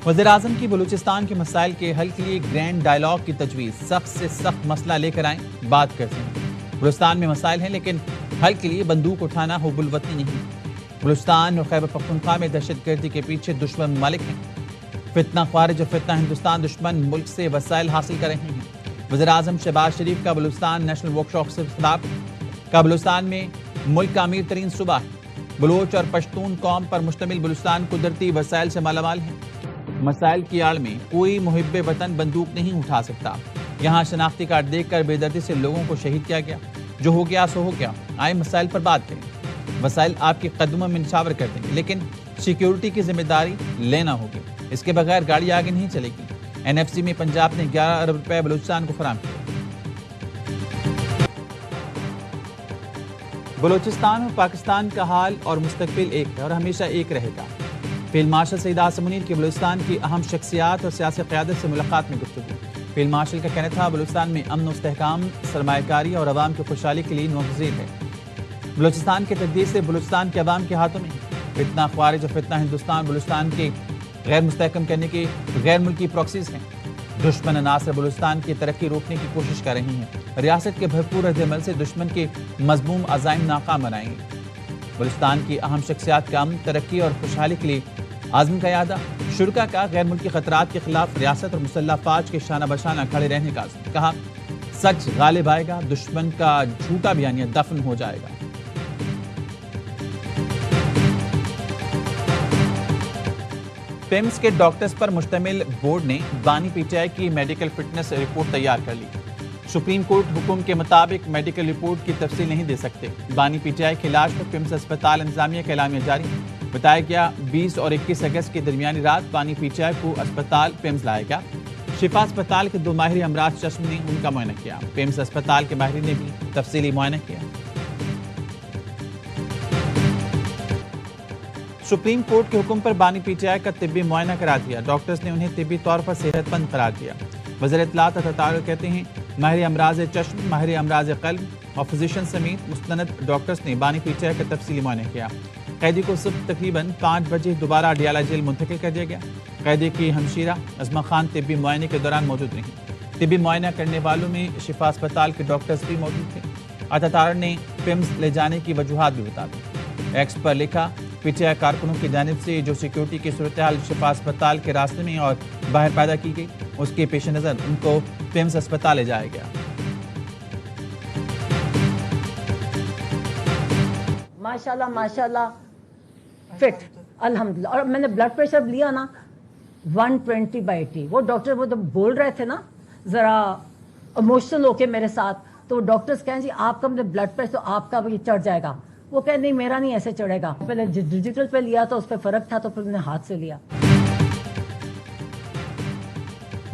وزیراعظم کی بلوچستان کے مسائل کے حل کے لیے گرینڈ ڈائیلاگ کی تجویز، سخت سے سخت مسئلہ لے کر آئیں، بات کرتے ہیں۔ بلوچستان میں مسائل ہیں لیکن حل کے لیے بندوق اٹھانا حب الوطنی نہیں۔ بلوچستان اور خیبر پختونخوا میں دہشت گردی کے پیچھے دشمن ممالک ہیں۔ فتنہ خوارج اور فتنہ ہندوستان دشمن ملک سے وسائل حاصل کر رہے ہیں۔ وزیراعظم شہباز شریف کا بلوچستان نیشنل ورکشاپ سے خطاب، کا بلوچستان میں ملک کا امیر ترین صوبہ ہے۔ بلوچ اور پشتون قوم پر مشتمل بلوچستان قدرتی وسائل سے مالا مال ہے۔ مسائل کی آڑ میں کوئی محب وطن بندوق نہیں اٹھا سکتا۔ یہاں شناختی کارڈ دیکھ کر بے دردی سے لوگوں کو شہید کیا گیا۔ جو ہو گیا سو ہو گیا، آئے مسائل پر بات کریں۔ وسائل آپ کے قدموں میں نچھاور کر دیں گے لیکن سیکیورٹی کی ذمہ داری لینا ہوگی۔ اس کے بغیر گاڑی آگے نہیں چلے گی۔ NFC میں پنجاب نے 11 ارب روپے بلوچستان کو فراہم کیا۔ بلوچستان اور پاکستان کا حال اور مستقبل ایک ہے اور ہمیشہ ایک رہے گا۔ فیلڈ مارشل سعید اعظم منیر کی بلوچستان کی اہم شخصیات اور سیاسی قیادت سے ملاقات میں گفتگو۔ فیلڈ مارشل کا کہنا تھا بلوچستان میں امن و استحکام، سرمایہ کاری اور عوام کی خوشحالی کے لیے ناگزیر ہے۔ بلوچستان کی تقدیر سے بلوچستان کے عوام کے ہاتھوں میں ہے۔ فتنہ خوارج اور فتنہ ہندوستان بلوچستان کے غیر مستحکم کرنے کے غیر ملکی پراکسیز ہیں۔ دشمن عناصر بلوچستان کی ترقی روکنے کی کوشش کر رہی ہیں۔ ریاست کے بھرپور رد عمل سے دشمن کے مذموم عزائم ناکام بنائیں گے۔ بلوچستان کی اہم شخصیات کا امن، ترقی اور خوشحالی کے لیے عزم کا اعادہ، شرکا کا غیر ملکی خطرات کے خلاف ریاست اور مسلح افواج کے شانہ بشانہ کھڑے رہنے کا عزم۔ کہا سچ غالب آئے گا، دشمن کا جھوٹا بیانیہ دفن ہو جائے گا۔ پیمز کے ڈاکٹرز پر مشتمل بورڈ نے بانی PTI کی میڈیکل فٹنس رپورٹ تیار کر لی۔ سپریم کورٹ حکم کے مطابق میڈیکل رپورٹ کی تفصیل نہیں دے سکتے۔ بانی PTI کے علاج پر پیمز اسپتال انتظامیہ کا اعلامیہ جاری۔ بتایا گیا 20 اور 21 اگست کی درمیانی رات بانی PTI کو اسپتال پیمز لائے گا۔ شفا اسپتال کے 2 ماہر امراض چشم نے ان کا معائنہ کیا۔ پیمز اسپتال کے ماہرین نے بھی تفصیلی معائنہ کیا۔ سپریم کورٹ کے حکم پر بانی PTI کا طبی معائنہ کرا دیا۔ ڈاکٹرز نے انہیں طبی طور پر صحت مند قرار دیا۔ وزیر اطلاعات عطا کہتے ہیں ماہر امراض چشم، ماہر امراض قلب اور فزیشین سمیت مستند ڈاکٹرز نے بانی PTI کا تفصیلی معائنہ کیا۔ قیدی کو صبح تقریباً 5 بجے دوبارہ ڈیالہ جیل منتقل کر دیا گیا۔ قیدی کی ہمشیرہ عظمہ خان طبی معائنے کے دوران موجود رہیں۔ طبی معائنہ کرنے والوں میں شفا اسپتال کے ڈاکٹرز بھی موجود تھے۔ عطا نے پیمز لے جانے کی وجوہات بھی بتا دی۔ ایکس پر لکھا PTI کارکنوں کی جانب سے جو سیکیورٹی کی صورتحال شفا اسپتال کے راستے میں اور باہر پیدا کی گئی، اس کے پیش نظر ان کو پیمز اسپتال لے جایا گیا۔ ماشاءاللہ فٹ الحمدللہ۔ اور میں نے بلڈ پریشر لیا نا 120/80۔ وہ ڈاکٹر وہ تو بول رہے تھے نا ذرا ایموشنل ہو کے میرے ساتھ، تو ڈاکٹرز کہیں جی آپ کا بلڈ پریشر تو آپ کا بھی چڑھ جائے گا۔ وہ کہتے نہیں میرا نہیں ایسے چڑھے گا۔ پہلے ڈیجیٹل پہ لیا تو اس پہ فرق تھا تو پھر نے ہاتھ سے لیا۔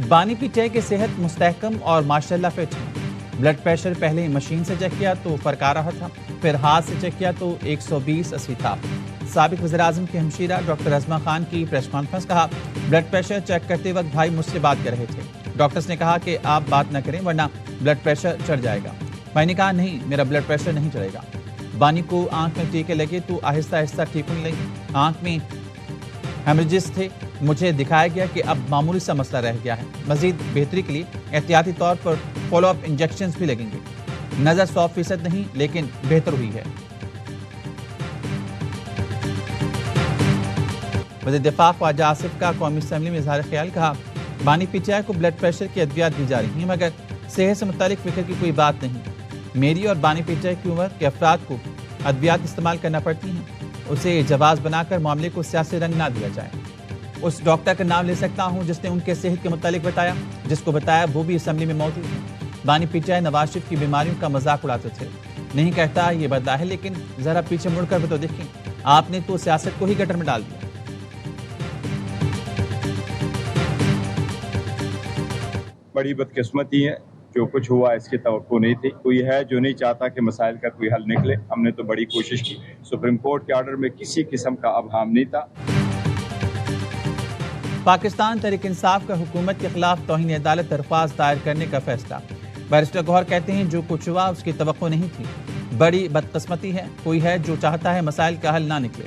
بانی PTI کی صحت مستحکم اور ماشاءاللہ فٹ ہے۔ بلڈ پریشر پہلے مشین سے چیک کیا تو فرق آ رہا تھا، پھر ہاتھ سے چیک کیا تو 120/80 تھا۔ سابق وزیراعظم کی ہمشیرہ ڈاکٹر عظمہ خان کی پریس کانفرنس، کہا بلڈ پریشر چیک کرتے وقت بھائی مجھ سے بات کر رہے تھے۔ ڈاکٹرز نے کہا کہ آپ بات نہ کریں ورنہ بلڈ پریشر چڑھ جائے گا۔ بھائی نے کہا نہیں میرا بلڈ پریشر نہیں چڑھے گا۔ بانی کو آنکھ میں ٹیکے لگے تو آہستہ آہستہ ٹھیک ہونے لگی۔ آنکھ میں ہیمریجز تھے، مجھے دکھایا گیا کہ اب معمولی سا مسئلہ رہ گیا ہے۔ مزید بہتری کے لیے احتیاطی طور پر فالو اپ انجیکشنز بھی لگیں گے۔ نظر 100% نہیں لیکن بہتر ہوئی ہے۔ وزیر دفاع خواجہ آصف کا قومی اسمبلی میں اظہار خیال، کہا بانی PTI کو بلڈ پریشر کی ادویات دی جا رہی ہیں مگر صحت سے متعلق فکر کی کوئی بات نہیں۔ میری اور بانی PTI کی عمر کے افراد کو ادویات استعمال کرنا پڑتی ہیں، اسے جواز بنا کر معاملے کو سیاسی رنگ نہ دیا جائے۔ اس ڈاکٹر کا نام لے سکتا ہوں جس نے ان کے صحت کے متعلق بتایا، جس کو بتایا وہ بھی اسمبلی میں موجود ہے۔ بانی PTI نواز شریف کی بیماریوں کا مذاق اڑاتے تھے۔ نہیں کہتا یہ بدلا ہے لیکن ذرا پیچھے مڑ کر بھی تو دیکھیں، آپ نے تو سیاست کو ہی گٹر میں ڈال دیا۔ بڑی بدقسمتی ہے، جو کچھ ہوا اس کی توقع نہیں تھی۔ کوئی ہے جو نہیں چاہتا کہ مسائل کا کوئی حل نکلے۔ ہم نے تو بڑی کوشش کی۔ سپریم کورٹ کے آرڈر میں کسی قسم کا ابہام نہیں تھا۔ پاکستان تحریک انصاف کا حکومت کے خلاف توہین عدالت درخواست دائر کرنے کا فیصلہ۔ بیرسٹر گوہر کہتے ہیں جو کچھ ہوا اس کی توقع نہیں تھی، بڑی بدقسمتی ہے۔ کوئی ہے جو چاہتا ہے مسائل کا حل نہ نکلے۔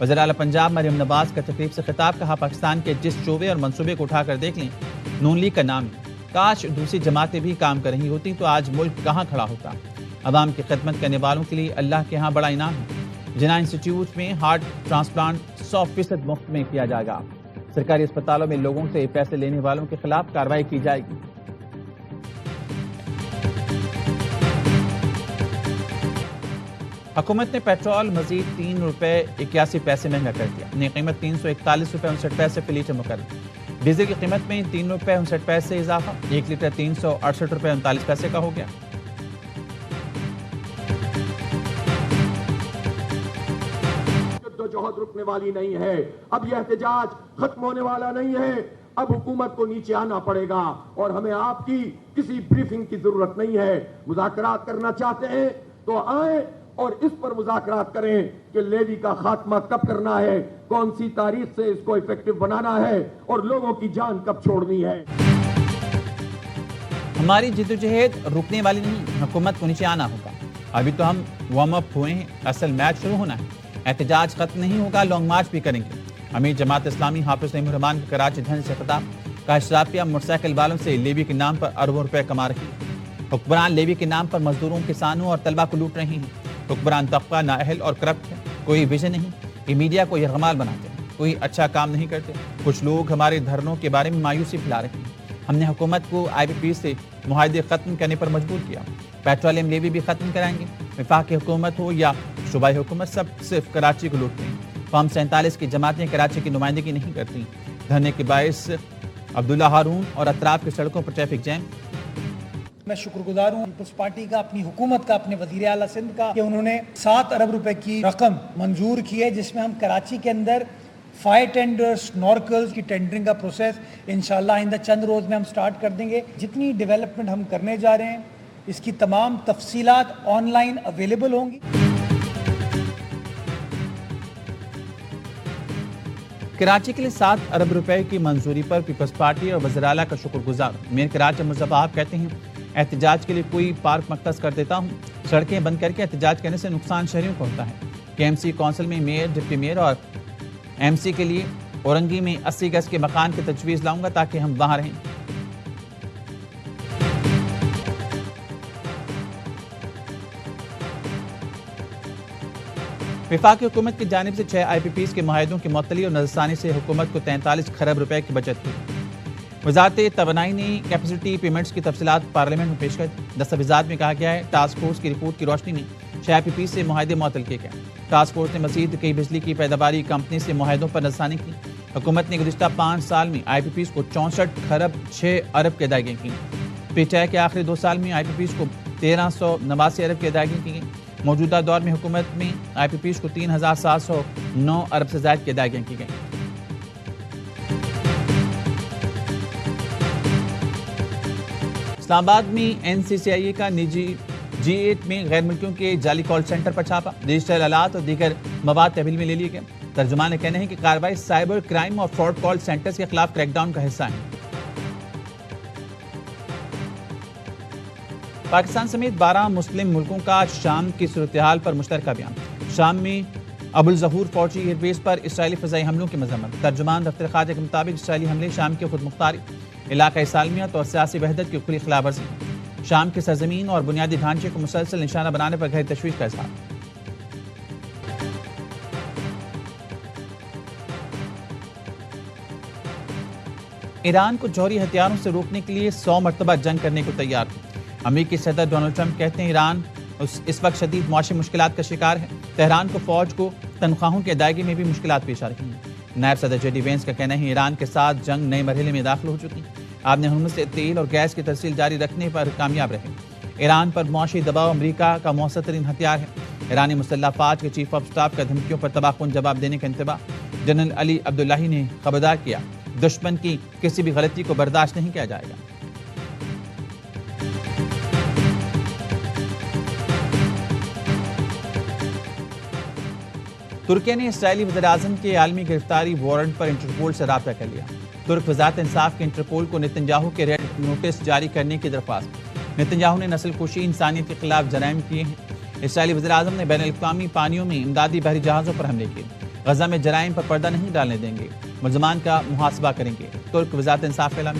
وزیر اعلیٰ پنجاب مریم نواز کا تقریب سے خطاب، کہا پاکستان کے جس شعبے اور منصوبے کو اٹھا کر دیکھ لیں نون لیگ کا نام ہے، کاش دوسری جماعتیں بھی کام کر رہی ہوتی تو آج ملک کہاں کھڑا ہوتا۔ عوام کی خدمت کرنے والوں کے لیے اللہ کے ہاں بڑا انعام ہے۔ جناح انسٹیٹیوٹ میں ہارٹ ٹرانسپلانٹ 100% مفت میں کیا جائے گا۔ سرکاری اسپتالوں میں لوگوں سے پیسے لینے والوں کے خلاف کارروائی کی جائے گی۔ حکومت نے پیٹرول مزید 3 روپے 81 پیسے مہنگا کر دیا، نئی قیمت 341 روپے 59 پیسے فی لیٹر مقرر۔ ڈیزل کی قیمت میں 3 روپے 59 پیسے اضافہ، 1 لیٹر 368 روپے 39 پیسے کا ہو گیا۔ جہد رکنے والی نہیں ہے، اب یہ احتجاج ختم ہونے والا نہیں ہے، اب حکومت کو نیچے آنا پڑے گا اور ہمیں آپ کی کسی بریفنگ کی ضرورت نہیں ہے۔ مذاکرات کرنا چاہتے ہیں تو آئیں اور اس پر مذاکرات کریں کہ لیوی کا خاتمہ کب کرنا ہے، کون سی تاریخ سے اس کو ایفیکٹو بنانا ہے اور لوگوں کی جان کب چھوڑنی ہے۔ ہماری جدوجہد رکنے والی نہیں، حکومت کو نیچے آنا ہوگا۔ ابھی تو ہم وارم اپ ہوئے ہیں، اصل میچ شروع ہونا ہے۔ احتجاج ختم نہیں ہوگا، لانگ مارچ بھی کریں گے۔ امیر جماعت اسلامی حافظ نعیم الرحمان کا کراچی دھرنے سے خطاب، کہا اشرافیہ موٹر سائیکل والوں سے لیوی کے نام پر اربوں روپے کما رہی ہے۔ حکمران لیوی کے نام پر مزدوروں، کسانوں اور طلبہ کو لوٹ رہی ہیں۔ حکمران طبقہ نااہل اور کرپٹ ہے، کوئی ویژن نہیں، یہ میڈیا کو یرغمال بناتے ہیں، کوئی اچھا کام نہیں کرتے۔ کچھ لوگ ہمارے دھرنوں کے بارے میں مایوسی پھیلا رہے ہیں۔ ہم نے حکومت کو IPP سے معاہدے ختم کرنے پر مجبور کیا، پیٹرولیم لیوی بھی ختم کرائیں گے۔ وفاقی حکومت ہو یا صوبائی حکومت، سب صرف کراچی کو لوٹتے ہیں۔ فارم 47 کی جماعتیں کراچی کی نمائندگی نہیں کرتی۔ دھرنے کے باعث عبداللہ ہارون اور اطراف کی سڑکوں پر ٹریفک جیم۔ میں شکر گزار ہوں پیپلز پارٹی کا، اپنی حکومت کا، اپنے وزیر اعلیٰ سندھ کا کہ انہوں نے 7 ارب روپے کی رقم منظور کی ہے، جس میں ہم کراچی کے اندر فائر ٹینڈر، سنورکلز کی ٹینڈرنگ کا پروسیس انشاءاللہ آئندہ چند روز میں ہم سٹارٹ کر دیں گے۔ جتنی ڈیولپمنٹ ہم کرنے جا رہے ہیں اس کی تمام تفصیلات آن لائن اویلیبل ہوں گی۔ کراچی کے لیے 7 ارب روپے کی منظوری پر پیپلز پارٹی اور وزیر اعلیٰ کا شکر گزار۔ میر کراچی مصطفیٰ کہتے ہیں احتجاج کے لیے کوئی پارک مختص کر دیتا ہوں، سڑکیں بند کر کے احتجاج کرنے سے نقصان شہریوں کو ہوتا ہے۔ KMC کونسل میں میئر، ڈپٹی میئر اور MC کے لیے اورنگی میں 80 گز کے مکان کی تجویز لاؤں گا تاکہ ہم وہاں رہیں۔ وفاقی حکومت کی جانب سے 6 IPPs کے معاہدوں کی معطلی اور نظرثانی سے حکومت کو 43 کھرب روپے کی بچت ہوئی۔ وزارت توانائی نے کیپیسٹی پیمنٹس کی تفصیلات پارلیمنٹ میں پیش کر دی۔ دستاویزات میں کہا گیا ہے ٹاسک فورس کی رپورٹ کی روشنی میں 6 IPPs سے معاہدے معطل کیے گئے۔ ٹاسک فورس نے مزید کئی بجلی کی پیداواری کمپنی سے معاہدوں پر نظرثانی کی۔ حکومت نے گزشتہ 5 سال میں IPPs کو 64 کھرب 6 ارب کی ادائیگیاں کی۔ PTI کے آخری 2 سال میں IPPs کو 1389 ارب کی ادائیگی کی گئی۔ موجودہ دور میں حکومت میں IPPs کو 3709 ارب سے زائد کی ادائیگیاں کی گئیں۔ اسلام آباد میں NCCIA کا نجی G8 میں غیر ملکیوں کے جعلی کال سینٹر پر چھاپا، ڈیجیٹل آلات اور دیگر مواد تحویل میں لے لیے گئے۔ ترجمان نے کہنا ہے کہ کارروائی سائبر کرائم اور فراڈ کال سینٹرز کے خلاف کریک ڈاؤن کا حصہ ہے۔ پاکستان سمیت 12 مسلم ملکوں کا شام کی صورتحال پر مشترکہ بیان۔ شام میں ابو الظہور فوجی ایئر بیس پر اسرائیلی فضائی حملوں کی مذمت۔ ترجمان دفتر خارجہ کے مطابق اسرائیلی حملے شام کی خود مختاری، علاقائی سالمیت اور سیاسی وحدت کی کھلی خلاف ورزی، شام کی سرزمین اور بنیادی ڈھانچے کو مسلسل نشانہ بنانے پر گہری تشویش کا اظہار۔ ایران کو جوہری ہتھیاروں سے روکنے کے لیے 100 مرتبہ جنگ کرنے کو تیار ہے۔ امریکی صدر ڈونلڈ ٹرمپ کہتے ہیں ایران اس وقت شدید معاشی مشکلات کا شکار ہے۔ تہران کو فوج کو تنخواہوں کی ادائیگی میں بھی مشکلات پیش آ رہی ہیں۔ نائب صدر JD وینس کا کہنا ہے ایران کے ساتھ جنگ نئے مرحلے میں داخل ہو چکی ہے۔ آپ نے ہرمز سے تیل اور گیس کی ترسیل جاری رکھنے پر کامیاب رہے۔ ایران پر معاشی دباؤ امریکہ کا مؤثر ترین ہتھیار ہے۔ ایرانی مسلح افواج کے چیف آف سٹاف کا دھمکیوں پر تباہ کن جواب دینے کا انتباہ۔ جنرل علی عبداللہی نے خبردار کیا دشمن کی کسی بھی غلطی کو برداشت نہیں کیا جائے گا۔ ترکیہ نے اسرائیلی وزیراعظم کے عالمی گرفتاری وارنٹ پر انٹرپول سے رابطہ کر لیا۔ ترک وزارت انصاف کے انٹرپول کو نتنیاہو کے ریڈ نوٹس جاری کرنے کی درخواست۔ نتنیاہو نے نسل کشی، انسانیت کے خلاف جرائم کیے ہیں۔ اسرائیلی وزیراعظم نے بین الاقوامی پانیوں میں امدادی بحری جہازوں پر حملے کیے۔ غزہ میں جرائم پر پردہ نہیں ڈالنے دیں گے، ملزمان کا محاسبہ کریں گے، ترک وزارت انصاف کا اعلان۔